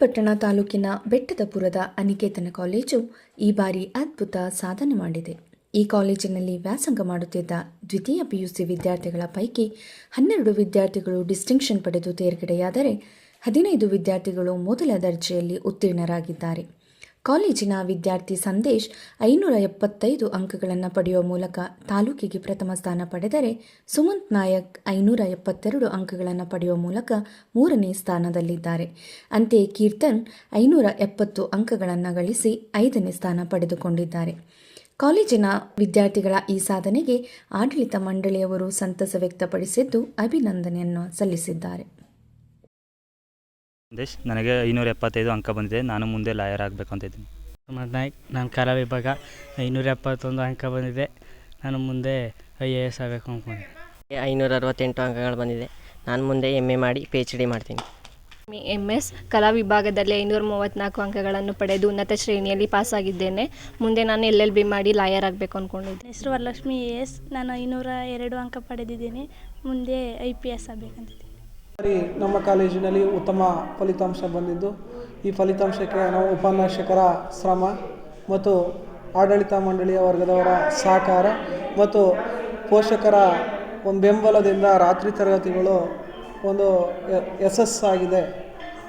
ಪಿರಿಯಾಪಟ್ಟಣ ತಾಲೂಕಿನ ಬೆಟ್ಟದಪುರದ ಅನಿಕೇತನ ಕಾಲೇಜು ಈ ಬಾರಿ ಅದ್ಭುತ ಸಾಧನೆ ಮಾಡಿದೆ. ಈ ಕಾಲೇಜಿನಲ್ಲಿ ವ್ಯಾಸಂಗ ಮಾಡುತ್ತಿದ್ದ ದ್ವಿತೀಯ ಪಿಯುಸಿ ವಿದ್ಯಾರ್ಥಿಗಳ ಪೈಕಿ 12 ವಿದ್ಯಾರ್ಥಿಗಳು ಡಿಸ್ಟಿಂಕ್ಷನ್ ಪಡೆದು ತೇರ್ಗಡೆಯಾದರೆ 15 ವಿದ್ಯಾರ್ಥಿಗಳು ಮೊದಲ ದರ್ಜೆಯಲ್ಲಿ ಉತ್ತೀರ್ಣರಾಗಿದ್ದಾರೆ. ಕಾಲೇಜಿನ ವಿದ್ಯಾರ್ಥಿ ಸಂದೇಶ್ 575 ಅಂಕಗಳನ್ನು ಪಡೆಯುವ ಮೂಲಕ ತಾಲೂಕಿಗೆ ಪ್ರಥಮ ಸ್ಥಾನ ಪಡೆದರೆ, ಸುಮಂತ್ ನಾಯಕ್ 572 ಅಂಕಗಳನ್ನು ಪಡೆಯುವ ಮೂಲಕ 3ನೇ ಸ್ಥಾನದಲ್ಲಿದ್ದಾರೆ. ಅಂತೆಯೇ ಕೀರ್ತನ್ 570 ಅಂಕಗಳನ್ನು ಗಳಿಸಿ 5ನೇ ಸ್ಥಾನ ಪಡೆದುಕೊಂಡಿದ್ದಾರೆ. ಕಾಲೇಜಿನ ವಿದ್ಯಾರ್ಥಿಗಳ ಈ ಸಾಧನೆಗೆ ಆಡಳಿತ ಮಂಡಳಿಯವರು ಸಂತಸ ವ್ಯಕ್ತಪಡಿಸಿದ್ದು ಅಭಿನಂದನೆಯನ್ನು ಸಲ್ಲಿಸಿದ್ದಾರೆ. ನನಗೆ 575 ಅಂಕ ಬಂದಿದೆ. ನಾನು ಮುಂದೆ ಲಾಯರ್ ಆಗಬೇಕು ಅಂತ ಇದ್ದೀನಿ. ಸುಮಂತ್ ನಾಯ್ಕ್, ನಾನು ಕಲಾ ವಿಭಾಗ 571 ಅಂಕ ಬಂದಿದೆ. ನಾನು ಮುಂದೆ IAS ಆಗಬೇಕು ಅಂದ್ಕೊಂಡೆ. 568 ಅಂಕಗಳು ಬಂದಿದೆ. ನಾನು ಮುಂದೆ MA ಮಾಡಿ PhD ಮಾಡ್ತೀನಿ. MS ಕಲಾ ವಿಭಾಗದಲ್ಲಿ 534 ಅಂಕಗಳನ್ನು ಪಡೆದು ಉನ್ನತ ಶ್ರೇಣಿಯಲ್ಲಿ ಪಾಸಾಗಿದ್ದೇನೆ. ಮುಂದೆ ನಾನು LLB ಮಾಡಿ ಲಾಯರ್ ಆಗಬೇಕು ಅಂದ್ಕೊಂಡಿದ್ದೆ. ಹೆಸರು ವರಲಕ್ಷ್ಮಿ AS. ನಾನು 502 ಅಂಕ ಪಡೆದಿದ್ದೇನೆ. ಮುಂದೆ IPS ಆಗಬೇಕಂತಿದ್ದೀನಿ. ನಮ್ಮ ಕಾಲೇಜಿನಲ್ಲಿ ಉತ್ತಮ ಫಲಿತಾಂಶ ಬಂದಿದ್ದು, ಈ ಫಲಿತಾಂಶಕ್ಕೆ ನಾವು ಉಪನ್ಯಾಸಕರ ಶ್ರಮ ಮತ್ತು ಆಡಳಿತ ಮಂಡಳಿಯ ವರ್ಗದವರ ಸಹಕಾರ ಮತ್ತು ಪೋಷಕರ ಒಂದು ಬೆಂಬಲದಿಂದ ರಾತ್ರಿ ತರಗತಿಗಳು ಒಂದು ಯಶಸ್ಸಾಗಿದೆ.